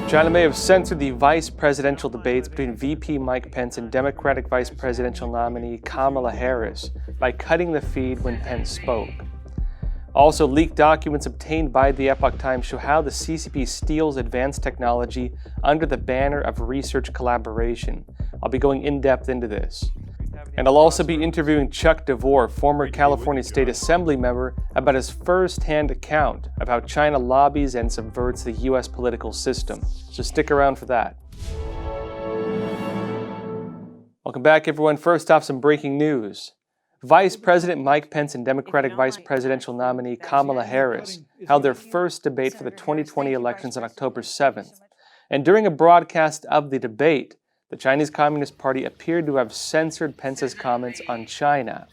China may have censored the vice presidential debates between VP Mike Pence and Democratic vice presidential nominee Kamala Harris by cutting the feed when Pence spoke. Also, leaked documents obtained by the Epoch Times show how the CCP steals advanced technology under the banner of research collaboration. I'll be going in-depth into this. And I'll also be interviewing Chuck DeVore, former California State Assembly member, about his first-hand account of how China lobbies and subverts the U.S. political system. So stick around for that. Welcome back, everyone. First off, some breaking news. Vice President Mike Pence and Democratic vice presidential nominee Kamala Harris held their first debate for the 2020 elections on October 7th. And during a broadcast of the debate, the Chinese Communist Party appeared to have censored Pence's comments on China.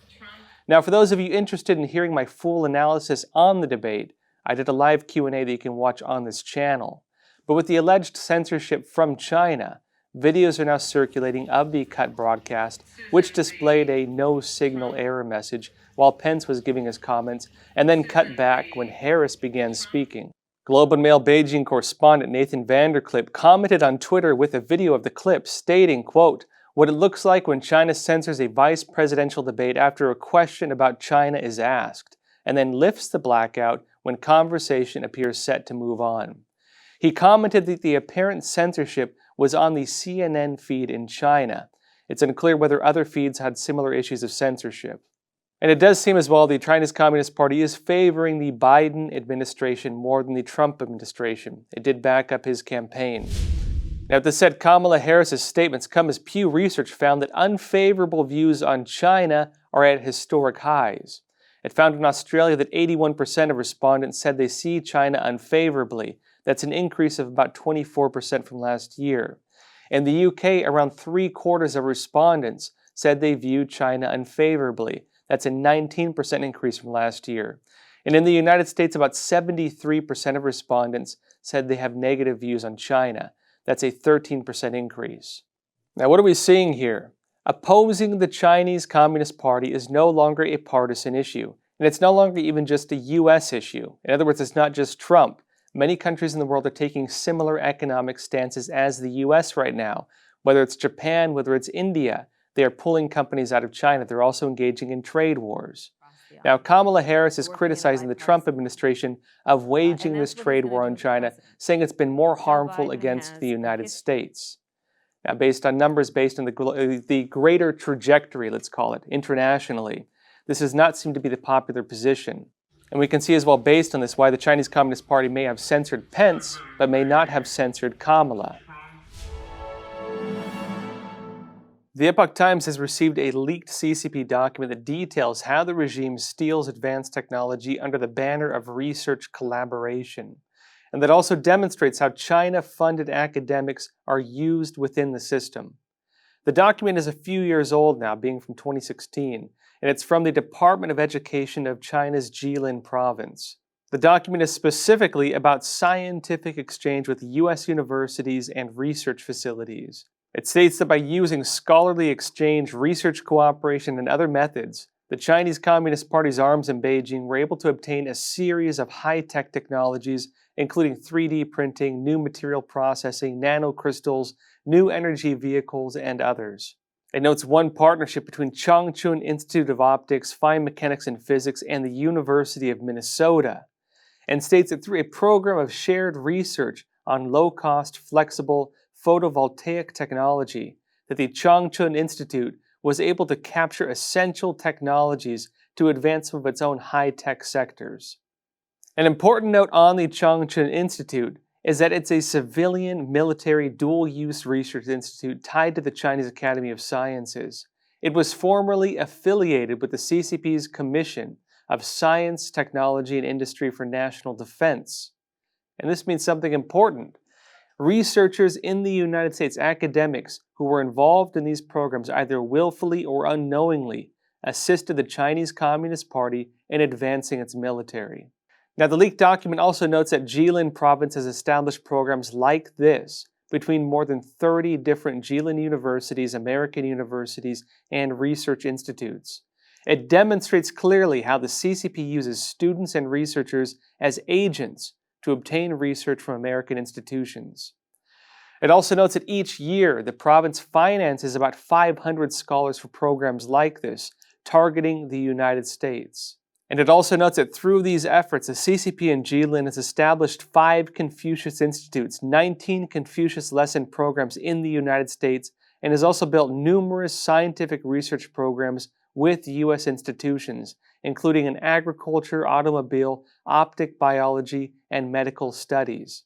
Now, for those of you interested in hearing my full analysis on the debate, I did a live Q&A that you can watch on this channel. But with the alleged censorship from China, videos are now circulating of the cut broadcast, which displayed a no signal error message while Pence was giving his comments, and then cut back when Harris began speaking. Globe and Mail Beijing correspondent Nathan Vanderklip commented on Twitter with a video of the clip stating, quote, "What it looks like when China censors a vice presidential debate after a question about China is asked, and then lifts the blackout when conversation appears set to move on." He commented that the apparent censorship was on the CNN feed in China. It's unclear whether other feeds had similar issues of censorship. And it does seem as well the Chinese Communist Party is favoring the Biden administration more than the Trump administration. It did back up his campaign. Now, this said, Kamala Harris's statements come as Pew Research found that unfavorable views on China are at historic highs. It found in Australia that 81% of respondents said they see China unfavorably. That's an increase of about 24% from last year. In the UK, around 3/4 of respondents said they viewed China unfavorably. That's a 19% increase from last year. And in the United States, about 73% of respondents said they have negative views on China. That's a 13% increase. Now, what are we seeing here? Opposing the Chinese Communist Party is no longer a partisan issue, and it's no longer even just a U.S. issue. In other words, it's not just Trump. Many countries in the world are taking similar economic stances as the U.S. right now, whether it's Japan, whether it's India. They are pulling companies out of China. They're also engaging in trade wars. Now, Kamala Harris is criticizing the Trump administration of waging this trade war on China, saying it's been more harmful against the United States. Now, based on numbers, based on the greater trajectory, let's call it, internationally, this does not seem to be the popular position. And we can see as well, based on this, why the Chinese Communist Party may have censored Pence, but may not have censored Kamala. The Epoch Times has received a leaked CCP document that details how the regime steals advanced technology under the banner of research collaboration, and that also demonstrates how China-funded academics are used within the system. The document is a few years old now, being from 2016, and it's from the Department of Education of China's Jilin province. The document is specifically about scientific exchange with U.S. universities and research facilities. It states that by using scholarly exchange, research cooperation, and other methods, the Chinese Communist Party's arms in Beijing were able to obtain a series of high-tech technologies, including 3D printing, new material processing, nanocrystals, new energy vehicles, and others. It notes one partnership between Changchun Institute of Optics, Fine Mechanics and Physics, and the University of Minnesota, and states that through a program of shared research on low-cost, flexible, photovoltaic technology, that the Changchun Institute was able to capture essential technologies to advance some of its own high-tech sectors. An important note on the Changchun Institute is that it's a civilian, military, dual-use research institute tied to the Chinese Academy of Sciences. It was formerly affiliated with the CCP's Commission of Science, Technology, and Industry for National Defense. And this means something important. Researchers in the United States, academics who were involved in these programs either willfully or unknowingly assisted the Chinese Communist Party in advancing its military. Now, the leaked document also notes that Jilin province has established programs like this between more than 30 different Jilin universities, American universities, and research institutes. It demonstrates clearly how the CCP uses students and researchers as agents to obtain research from American institutions. It also notes that each year, the province finances about 500 scholars for programs like this, targeting the United States. And it also notes that through these efforts, the CCP in Jilin has established 5 Confucius Institutes, 19 Confucius lesson programs in the United States, and has also built numerous scientific research programs with U.S. institutions, including in agriculture, automobile, optic biology, and medical studies.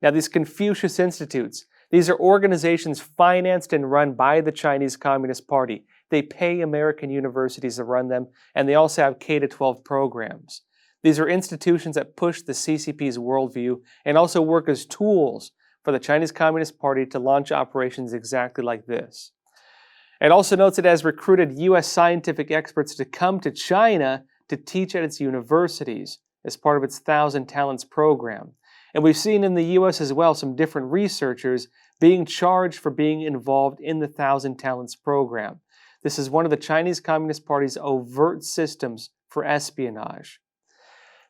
Now, these Confucius Institutes, these are organizations financed and run by the Chinese Communist Party. They pay American universities to run them, and they also have K-12 programs. These are institutions that push the CCP's worldview and also work as tools for the Chinese Communist Party to launch operations exactly like this. It also notes it has recruited U.S. scientific experts to come to China to teach at its universities as part of its 1,000 Talents program. And we've seen in the U.S. as well some different researchers being charged for being involved in the 1,000 Talents program. This is one of the Chinese Communist Party's overt systems for espionage.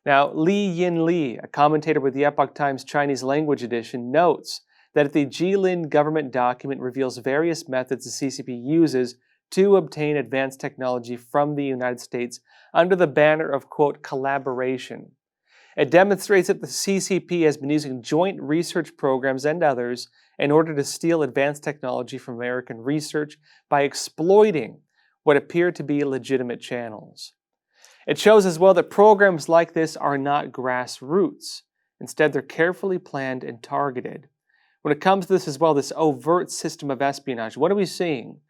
Now, Li Yin Li, a commentator with the Epoch Times Chinese language edition, notes that the Jilin government document reveals various methods the CCP uses to obtain advanced technology from the United States under the banner of, quote, collaboration. It demonstrates that the CCP has been using joint research programs and others in order to steal advanced technology from American research by exploiting what appear to be legitimate channels. It shows as well that programs like this are not grassroots. Instead, they're carefully planned and targeted. When it comes to this as well, this overt system of espionage, what are we seeing?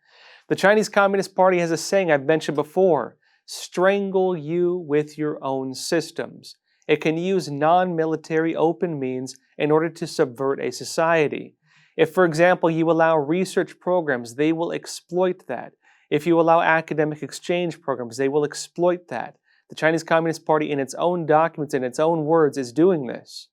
The Chinese Communist Party has a saying I've mentioned before: strangle you with your own systems. It can use non-military open means in order to subvert a society. If, for example, you allow research programs, they will exploit that. If you allow academic exchange programs, they will exploit that. The Chinese Communist Party, in its own documents, in its own words, is doing this.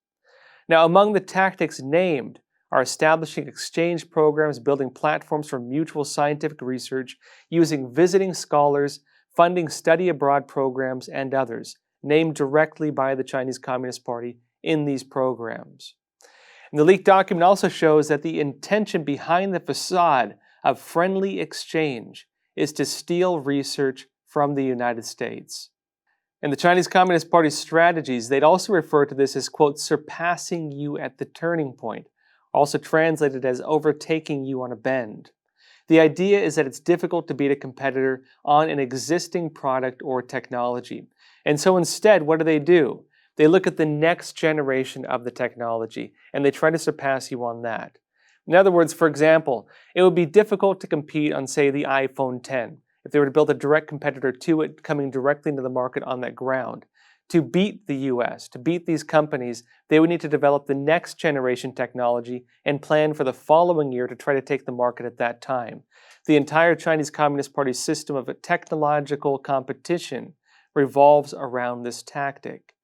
Now, among the tactics named are establishing exchange programs, building platforms for mutual scientific research, using visiting scholars, funding study abroad programs, and others, named directly by the Chinese Communist Party in these programs. And the leaked document also shows that the intention behind the facade of friendly exchange is to steal research from the United States. In the Chinese Communist Party's strategies, they'd also refer to this as, quote, surpassing you at the turning point, also translated as overtaking you on a bend. The idea is that it's difficult to beat a competitor on an existing product or technology. And so instead, what do? They look at the next generation of the technology, and they try to surpass you on that. In other words, for example, it would be difficult to compete on, say, the iPhone X, if they were to build a direct competitor to it coming directly into the market on that ground. To beat the US, to beat these companies, they would need to develop the next generation technology and plan for the following year to try to take the market at that time. The entire Chinese Communist Party system of a technological competition revolves around this tactic.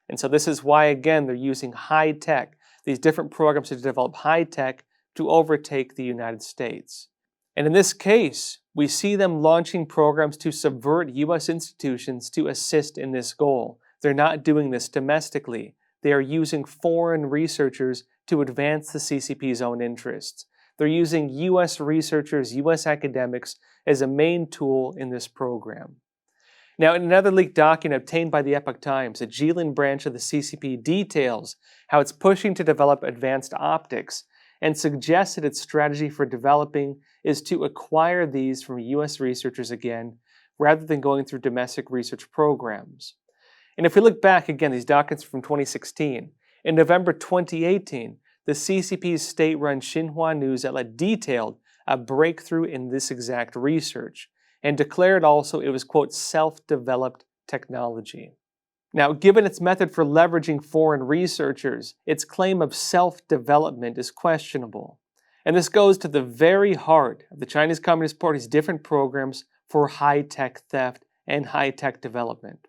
And so this is why, again, they're using high tech, these different programs to develop high tech to overtake the United States. And in this case, we see them launching programs to subvert US institutions to assist in this goal. They're not doing this domestically. They are using foreign researchers to advance the CCP's own interests. They're using US researchers, US academics as a main tool in this program. Now, in another leaked document obtained by the Epoch Times, a Jilin branch of the CCP details how it's pushing to develop advanced optics and suggests that its strategy for developing is to acquire these from US researchers again, rather than going through domestic research programs. And if we look back again, these documents from 2016, in November 2018, the CCP's state-run Xinhua news outlet detailed a breakthrough in this exact research and declared also it was, quote, self-developed technology. Now, given its method for leveraging foreign researchers, its claim of self-development is questionable. And this goes to the very heart of the Chinese Communist Party's different programs for high-tech theft and high-tech development.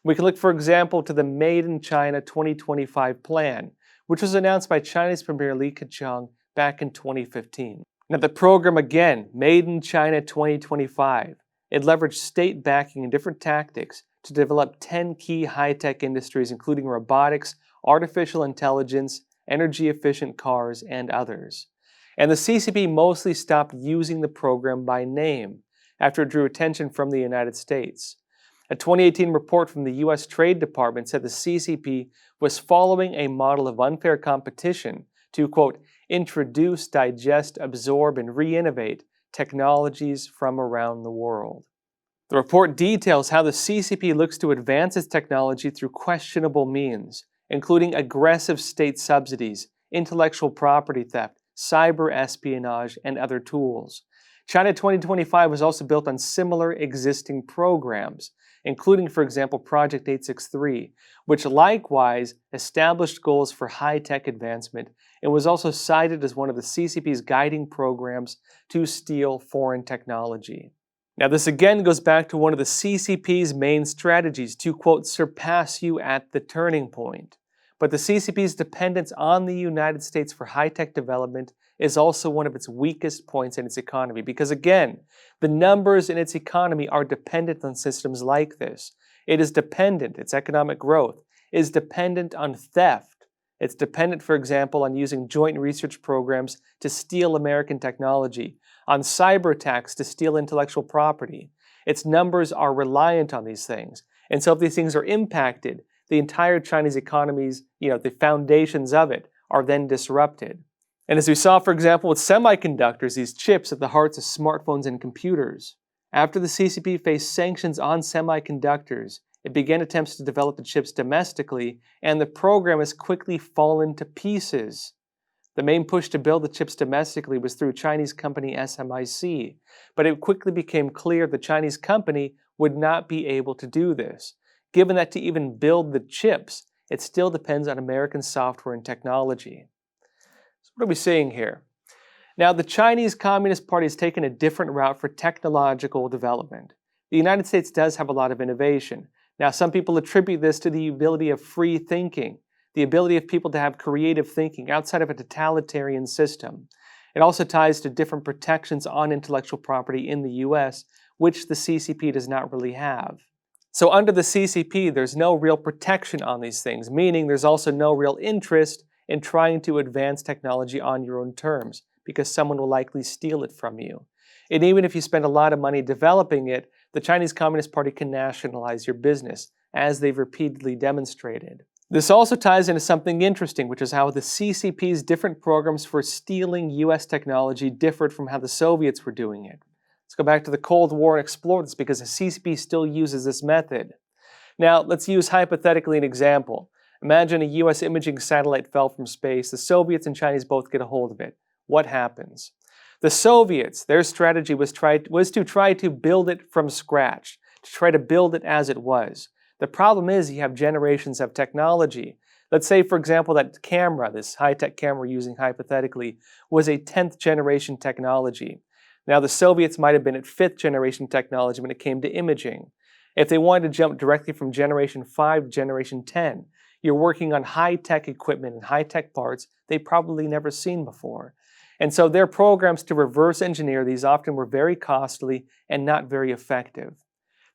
We can look, for example, to the Made in China 2025 plan, which was announced by China's Premier Li Keqiang back in 2015. Now, the program, again, Made in China 2025, it leveraged state backing and different tactics to develop 10 key high-tech industries, including robotics, artificial intelligence, energy-efficient cars, and others. And the CCP mostly stopped using the program by name after it drew attention from the United States. A 2018 report from the U.S. Trade Department said the CCP was following a model of unfair competition to, quote, introduce, digest, absorb, and re-innovate technologies from around the world. The report details how the CCP looks to advance its technology through questionable means, including aggressive state subsidies, intellectual property theft, cyber espionage, and other tools. China 2025 was also built on similar existing programs, including, for example, Project 863, which likewise established goals for high-tech advancement and was also cited as one of the CCP's guiding programs to steal foreign technology. Now, this again goes back to one of the CCP's main strategies to, quote, surpass you at the turning point. But the CCP's dependence on the United States for high-tech development is also one of its weakest points in its economy because, again, the numbers in its economy are dependent on systems like this. It is dependent, its economic growth is dependent on theft. It's dependent, for example, on using joint research programs to steal American technology, on cyber attacks to steal intellectual property. Its numbers are reliant on these things. And so if these things are impacted, the entire Chinese economy's, the foundations of it are then disrupted. And as we saw, for example, with semiconductors, these chips at the hearts of smartphones and computers, after the CCP faced sanctions on semiconductors, it began attempts to develop the chips domestically, and the program has quickly fallen to pieces. The main push to build the chips domestically was through Chinese company SMIC, but it quickly became clear the Chinese company would not be able to do this, given that to even build the chips, it still depends on American software and technology. So what are we seeing here? Now, the Chinese Communist Party has taken a different route for technological development. The United States does have a lot of innovation. Now, some people attribute this to the ability of free thinking, the ability of people to have creative thinking outside of a totalitarian system. It also ties to different protections on intellectual property in the US, which the CCP does not really have. So under the CCP, there's no real protection on these things, meaning there's also no real interest in trying to advance technology on your own terms, because someone will likely steal it from you. And even if you spend a lot of money developing it, the Chinese Communist Party can nationalize your business, as they've repeatedly demonstrated. This also ties into something interesting, which is how the CCP's different programs for stealing US technology differed from how the Soviets were doing it. Let's go back to the Cold War and explore this because the CCP still uses this method. Now, let's use hypothetically an example. Imagine a US imaging satellite fell from space. The Soviets and Chinese both get a hold of it. What happens? The Soviets, their strategy was to try to build it from scratch, to try to build it as it was. The problem is you have generations of technology. Let's say, for example, that camera, this high-tech camera we're using hypothetically, was a 10th generation technology. Now, the Soviets might have been at 5th generation technology when it came to imaging. If they wanted to jump directly from generation 5 to generation 10, you're working on high-tech equipment and high-tech parts they've probably never seen before. And so their programs to reverse engineer these often were very costly and not very effective.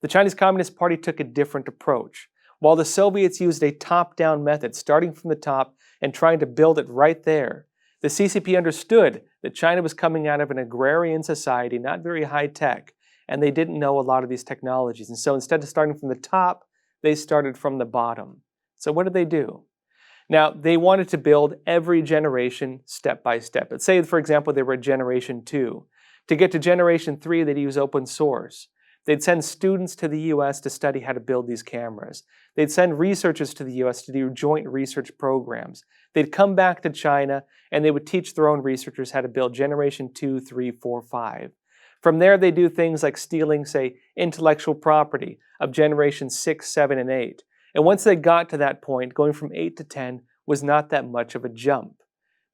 The Chinese Communist Party took a different approach. While the Soviets used a top-down method, starting from the top and trying to build it right there, the CCP understood that China was coming out of an agrarian society, not very high-tech, and they didn't know a lot of these technologies. And so instead of starting from the top, they started from the bottom. So what did they do? Now, they wanted to build every generation step by step. Let's say, for example, they were at generation 2. To get to generation 3, they'd use open source. They'd send students to the US to study how to build these cameras. They'd send researchers to the US to do joint research programs. They'd come back to China and they would teach their own researchers how to build generation 2, 3, 4, 5. From there, they do things like stealing, say, intellectual property of generation 6, 7, and 8. And once they got to that point, going from 8 to 10 was not that much of a jump.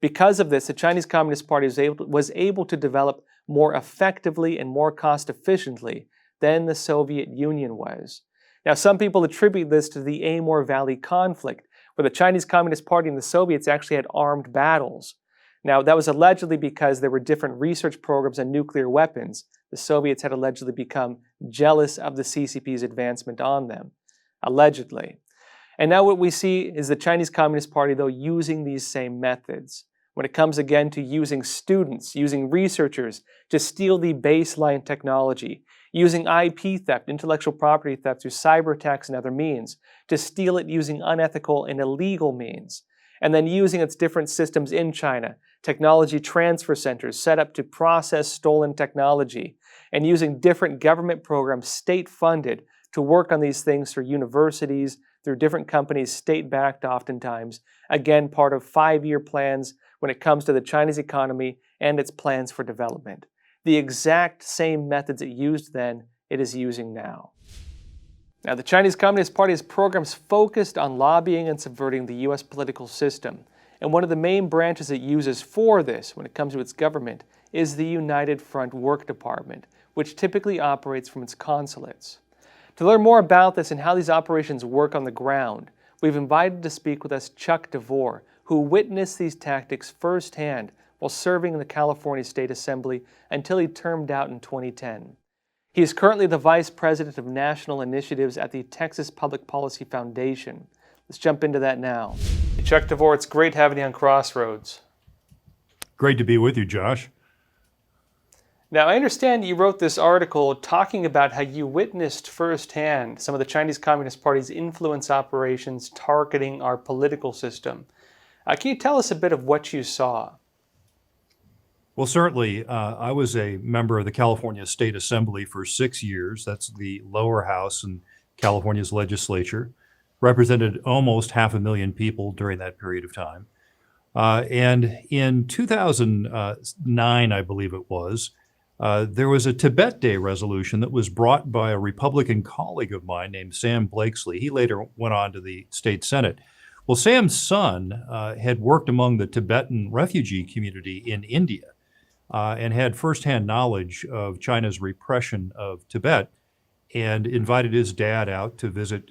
Because of this, the Chinese Communist Party was able to develop more effectively and more cost efficiently than the Soviet Union was. Now, some people attribute this to the Amur Valley conflict, where the Chinese Communist Party and the Soviets actually had armed battles. Now, that was allegedly because there were different research programs on nuclear weapons. The Soviets had allegedly become jealous of the CCP's advancement on them. Allegedly. And now what we see is the Chinese Communist Party, though, using these same methods. when it comes again to using students, using researchers to steal the baseline technology, using IP theft, intellectual property theft through cyber attacks and other means, to steal it using unethical and illegal means, and then using its different systems in China, technology transfer centers set up to process stolen technology, and using different government programs, state-funded, to work on these things through universities, through different companies, state-backed oftentimes, again, part of 5-year plans when it comes to the Chinese economy and its plans for development. The exact same methods it used then, it is using now. Now, the Chinese Communist Party has programs focused on lobbying and subverting the U.S. political system. And one of the main branches it uses for this, when it comes to its government, is the United Front Work Department, which typically operates from its consulates. To learn more about this and how these operations work on the ground, we've invited to speak with us Chuck DeVore, who witnessed these tactics firsthand while serving in the California State Assembly until he termed out in 2010. He is currently the Vice President of National Initiatives at the Texas Public Policy Foundation. Let's jump into that now. Chuck DeVore, it's great having you on Crossroads. Great to be with you, Josh. Now, I understand you wrote this article talking about how you witnessed firsthand some of the Chinese Communist Party's influence operations targeting our political system. Can you tell us a bit of what you saw? Well, certainly, I was a member of the California State Assembly for 6 years. That's the lower house in California's legislature. Represented almost 500,000 people during that period of time. And in 2009, I believe it was, there was a Tibet Day resolution that was brought by a Republican colleague of mine named Sam Blakesley. He later went on to the state Senate. Well, Sam's son had worked among the Tibetan refugee community in India and had firsthand knowledge of China's repression of Tibet, and invited his dad out to visit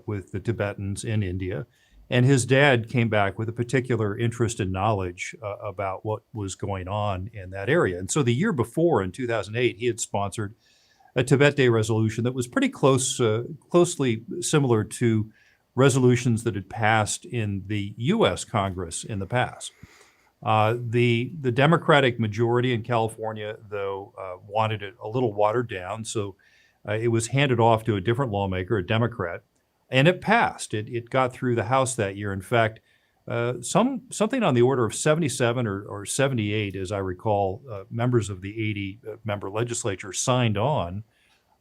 with the Tibetans in India. And his dad came back with a particular interest and knowledge about what was going on in that area. And so the year before, in 2008, he had sponsored a Tibet Day resolution that was pretty closely similar to resolutions that had passed in the U.S. Congress in the past. The Democratic majority in California, though, wanted it a little watered down, so it was handed off to a different lawmaker, a Democrat, and it passed. It got through the House that year. In fact, something on the order of 77 or 78, as I recall, members of the 80-member legislature signed on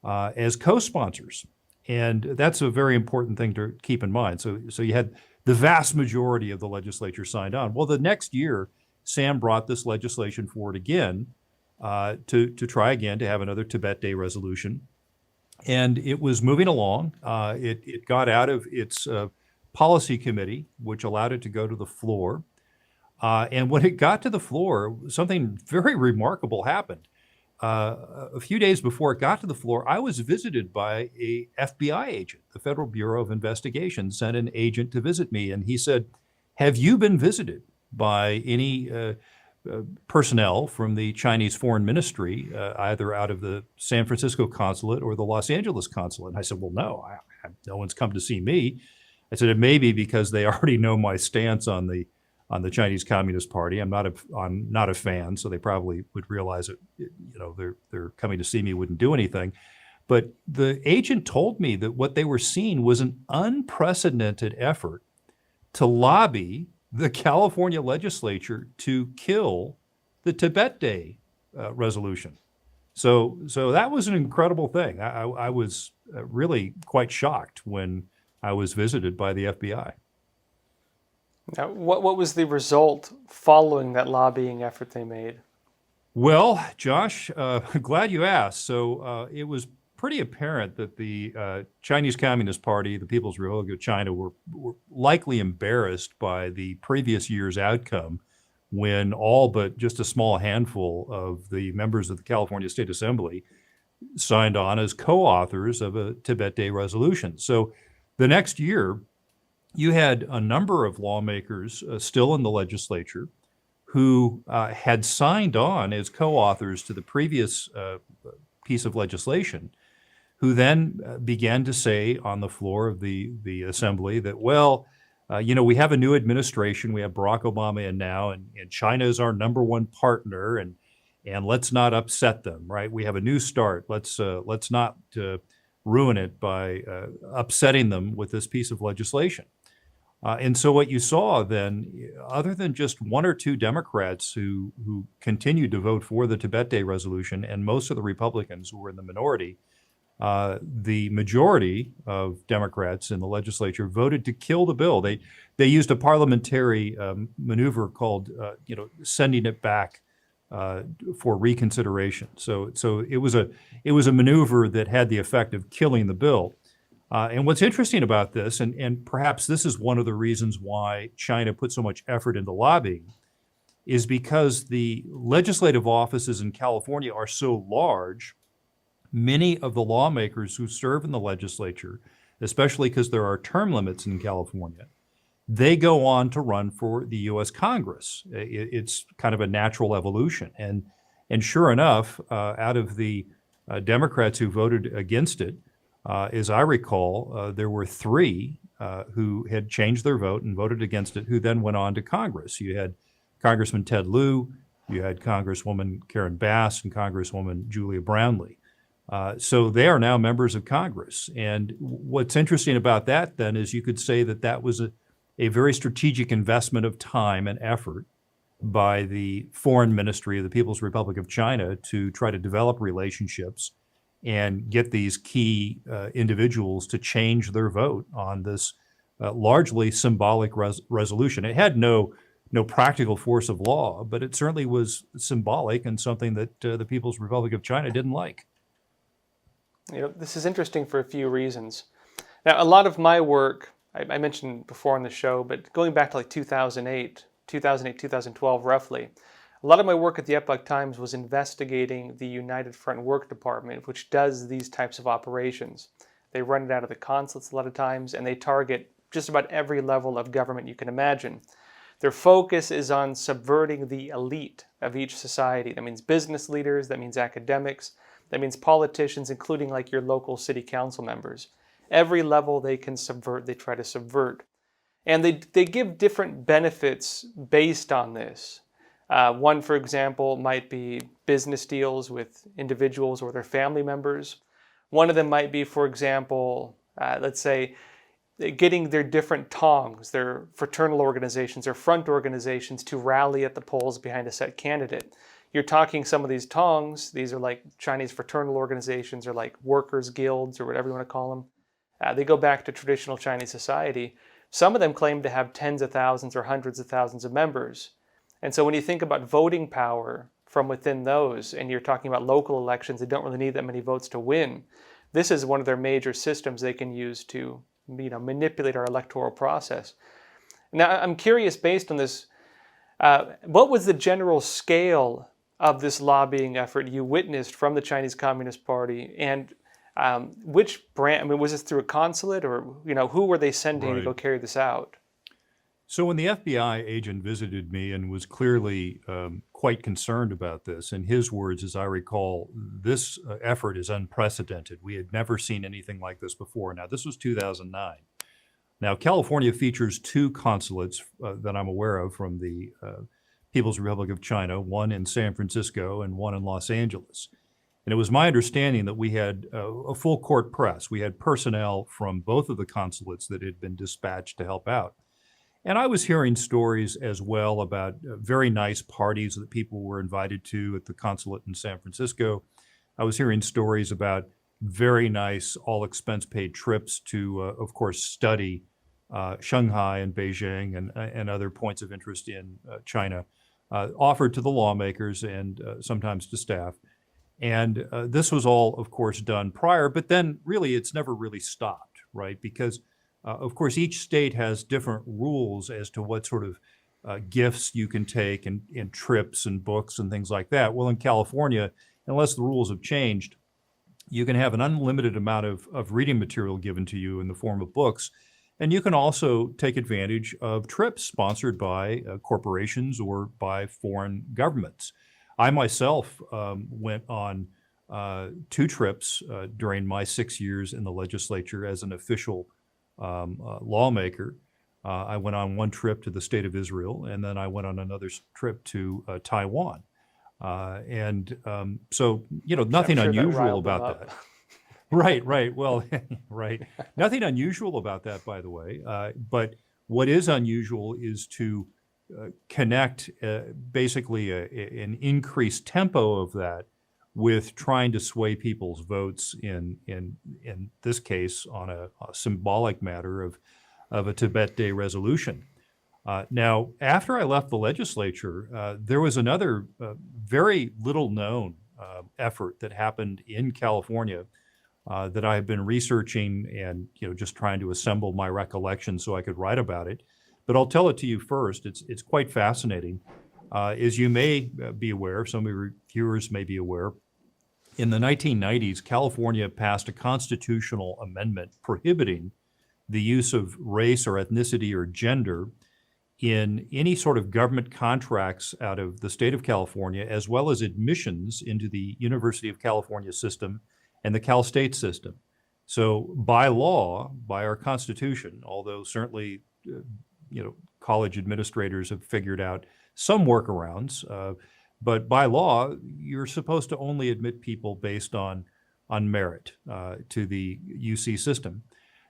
as co-sponsors. And that's a very important thing to keep in mind. So you had the vast majority of the legislature signed on. Well, the next year, Sam brought this legislation forward again to try again to have another Tibet Day resolution. And it was moving along. It got out of its policy committee, which allowed it to go to the floor. And when it got to the floor, something very remarkable happened. A few days before it got to the floor, I was visited by a FBI agent. The Federal Bureau of Investigation sent an agent to visit me, and he said, "Have you been visited by any personnel from the Chinese Foreign Ministry, either out of the San Francisco consulate or the Los Angeles consulate?" And I said, "Well, no, no one's come to see me." I said, "It may be because they already know my stance on the Chinese Communist Party. I'm not a fan, so they probably would realize that, they're coming to see me wouldn't do anything." But the agent told me that what they were seeing was an unprecedented effort to lobby the California legislature to kill the Tibet Day resolution. So that was an incredible thing. I was really quite shocked when I was visited by the FBI. Now, what was the result following that lobbying effort they made? Well, Josh, glad you asked. So it was pretty apparent that the Chinese Communist Party, the People's Republic of China, were likely embarrassed by the previous year's outcome when all but just a small handful of the members of the California State Assembly signed on as co-authors of a Tibet Day resolution. So the next year, you had a number of lawmakers still in the legislature who had signed on as co-authors to the previous piece of legislation, who then began to say on the floor of the assembly that, well, We have a new administration. We have Barack Obama in now, and China is our number one partner, and let's not upset them, right? We have a new start. Let's not ruin it by upsetting them with this piece of legislation. And so what you saw then, other than just one or two Democrats who continued to vote for the Tibet Day resolution, and most of the Republicans who were in the minority, the majority of Democrats in the legislature voted to kill the bill. They used a parliamentary maneuver called, sending it back for reconsideration. So it was a maneuver that had the effect of killing the bill. And what's interesting about this, and perhaps this is one of the reasons why China put so much effort into lobbying, is because the legislative offices in California are so large. Many of the lawmakers who serve in the legislature, especially because there are term limits in California, they go on to run for the U.S. Congress. It's kind of a natural evolution. And sure enough, out of the Democrats who voted against it, as I recall, there were three who had changed their vote and voted against it, who then went on to Congress. You had Congressman Ted Lieu, you had Congresswoman Karen Bass, and Congresswoman Julia Brownley. So they are now members of Congress. And what's interesting about that then is you could say that that was a very strategic investment of time and effort by the foreign ministry of the People's Republic of China to try to develop relationships and get these key individuals to change their vote on this largely symbolic resolution. It had no practical force of law, but it certainly was symbolic and something that the People's Republic of China didn't like. This is interesting for a few reasons. Now, a lot of my work, I mentioned before on the show, but going back to like 2008, 2012 roughly, a lot of my work at the Epoch Times was investigating the United Front Work Department, which does these types of operations. They run it out of the consulates a lot of times, and they target just about every level of government you can imagine. Their focus is on subverting the elite of each society. That means business leaders, that means academics, that means politicians, including like your local city council members. Every level they can subvert, they try to subvert. And they give different benefits based on this. One, for example, might be business deals with individuals or their family members. One of them might be, for example, let's say, getting their different tongs, their fraternal organizations or front organizations to rally at the polls behind a set candidate. You're talking some of these tongs, these are like Chinese fraternal organizations or like workers' guilds or whatever you want to call them. They go back to traditional Chinese society. Some of them claim to have tens of thousands or hundreds of thousands of members. And so when you think about voting power from within those, and you're talking about local elections that don't really need that many votes to win, this is one of their major systems they can use to manipulate our electoral process. Now, I'm curious, based on this, what was the general scale of this lobbying effort you witnessed from the Chinese Communist Party, and which branch? Was this through a consulate, or who were they sending to go carry this out? So when the FBI agent visited me and was clearly quite concerned about this, in his words, as I recall, this effort is unprecedented. We had never seen anything like this before. Now, this was 2009. Now, California features two consulates that I'm aware of from the People's Republic of China, one in San Francisco and one in Los Angeles. And it was my understanding that we had a full court press. We had personnel from both of the consulates that had been dispatched to help out. And I was hearing stories as well about very nice parties that people were invited to at the consulate in San Francisco. I was hearing stories about very nice, all-expense-paid trips to, of course, study Shanghai and Beijing and other points of interest in China, offered to the lawmakers and sometimes to staff. And this was all, of course, done prior, but then really it's never really stopped, right? Because of course, each state has different rules as to what sort of gifts you can take and trips and books and things like that. Well, in California, unless the rules have changed, you can have an unlimited amount of reading material given to you in the form of books. And you can also take advantage of trips sponsored by corporations or by foreign governments. I myself went on 2 trips during my 6 years in the legislature as an official lawmaker. I went on one trip to the state of Israel, and then I went on another trip to Taiwan. So, nothing I'm sure that unusual riled them about up. that. Right. Well, right. Nothing unusual about that, by the way. But what is unusual is to connect basically an increased tempo of that with trying to sway people's votes in this case on a symbolic matter of a Tibet Day resolution. Now, after I left the legislature, there was another very little known effort that happened in California that I have been researching and just trying to assemble my recollection so I could write about it. But I'll tell it to you first. It's quite fascinating. As you may be aware, some of your viewers may be aware, in the 1990s, California passed a constitutional amendment prohibiting the use of race or ethnicity or gender in any sort of government contracts out of the state of California, as well as admissions into the University of California system and the Cal State system. So by law, by our Constitution, although certainly college administrators have figured out some workarounds, but by law, you're supposed to only admit people based on merit to the UC system.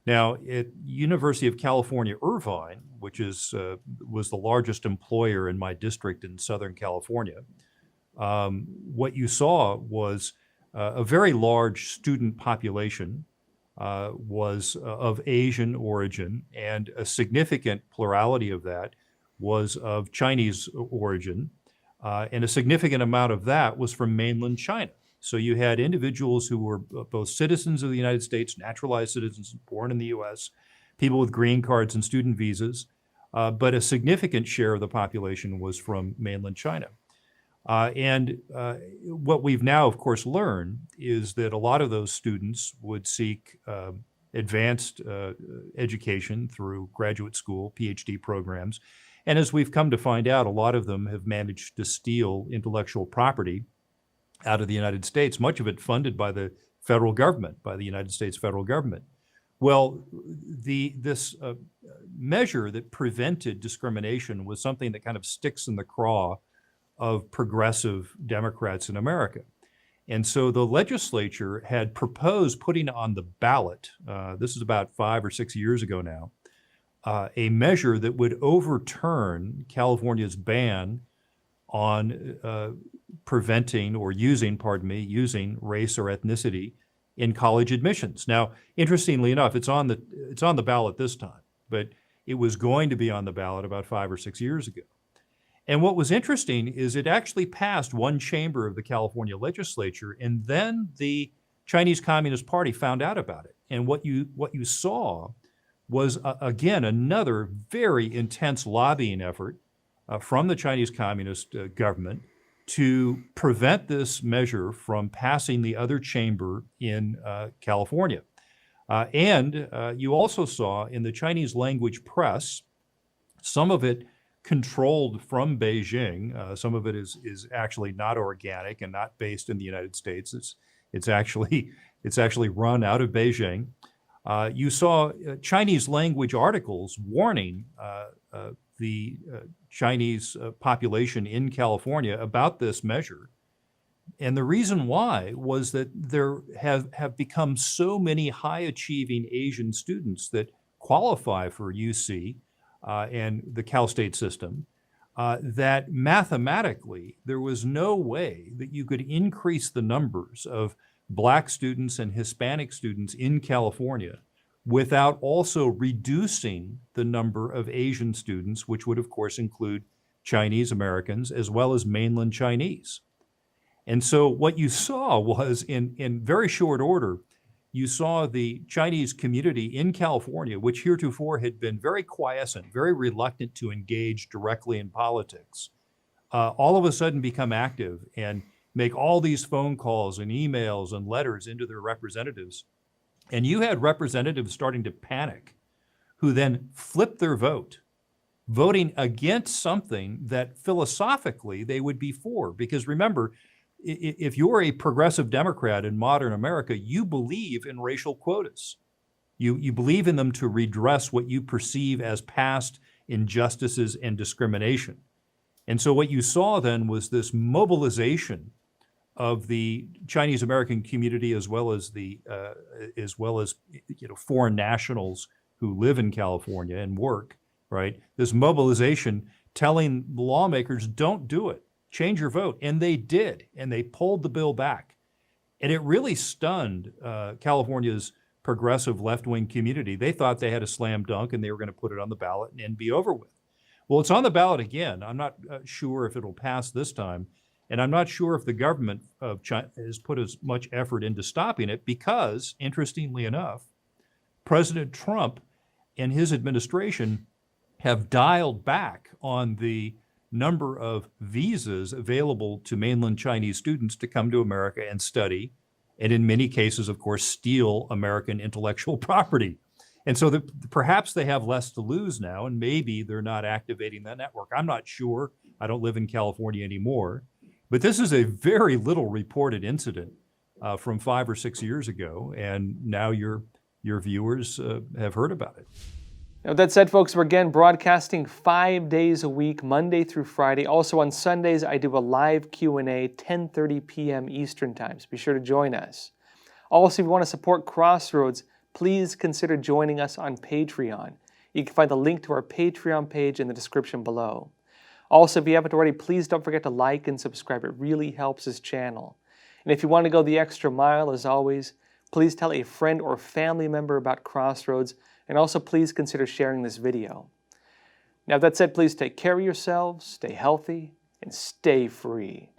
Now, at University of California, Irvine, which was the largest employer in my district in Southern California, what you saw was a very large student population was of Asian origin, and a significant plurality of that was of Chinese origin, and a significant amount of that was from mainland China. So you had individuals who were both citizens of the United States, naturalized citizens born in the US, people with green cards and student visas, but a significant share of the population was from mainland China. What we've now, of course, learned is that a lot of those students would seek advanced education through graduate school, PhD programs. And as we've come to find out, a lot of them have managed to steal intellectual property out of the United States, much of it funded by the federal government, by the United States federal government. Well, this measure that prevented discrimination was something that kind of sticks in the craw of progressive Democrats in America. And so the legislature had proposed putting on the ballot, this is about 5 or 6 years ago now, a measure that would overturn California's ban on preventing or using race or ethnicity in college admissions. Now, interestingly enough, it's on the ballot this time, but it was going to be on the ballot about 5 or 6 years ago. And what was interesting is it actually passed one chamber of the California legislature, and then the Chinese Communist Party found out about it. And what you saw was, again, another very intense lobbying effort from the Chinese Communist government to prevent this measure from passing the other chamber in California. You also saw in the Chinese language press, some of it controlled from Beijing. Some of it is actually not organic and not based in the United States. It's actually run out of Beijing. You saw Chinese language articles warning the Chinese population in California about this measure. And the reason why was that there have become so many high-achieving Asian students that qualify for UC and the Cal State system, that mathematically there was no way that you could increase the numbers of Black students and Hispanic students in California without also reducing the number of Asian students, which would of course include Chinese Americans as well as mainland Chinese. And so what you saw was in very short order, you saw the Chinese community in California, which heretofore had been very quiescent, very reluctant to engage directly in politics, all of a sudden become active and make all these phone calls and emails and letters into their representatives. And you had representatives starting to panic, who then flipped their vote, voting against something that philosophically they would be for. Because remember, if you're a progressive Democrat in modern America, you believe in racial quotas. You believe in them to redress what you perceive as past injustices and discrimination. And so what you saw then was this mobilization of the Chinese American community, as well as foreign nationals who live in California and work, right? This mobilization telling the lawmakers, don't do it, change your vote. And they did, and they pulled the bill back. And it really stunned California's progressive left-wing community. They thought they had a slam dunk and they were going to put it on the ballot and be over with. Well, it's on the ballot again. I'm not sure if it'll pass this time. And I'm not sure if the government of China has put as much effort into stopping it because, interestingly enough, President Trump and his administration have dialed back on the number of visas available to mainland Chinese students to come to America and study, and in many cases, of course, steal American intellectual property. And so perhaps they have less to lose now, and maybe they're not activating that network. I'm not sure. I don't live in California anymore. But this is a very little reported incident from 5 or 6 years ago, and now your viewers have heard about it. Now, with that said, folks, we're again broadcasting 5 days a week, Monday through Friday. Also on Sundays, I do a live Q&A, 10:30 p.m. Eastern Time, so be sure to join us. Also, if you want to support Crossroads, please consider joining us on Patreon. You can find the link to our Patreon page in the description below. Also, if you haven't already, please don't forget to like and subscribe. It really helps this channel. And if you want to go the extra mile, as always, please tell a friend or family member about Crossroads, and also please consider sharing this video. Now, that said, please take care of yourselves, stay healthy, and stay free.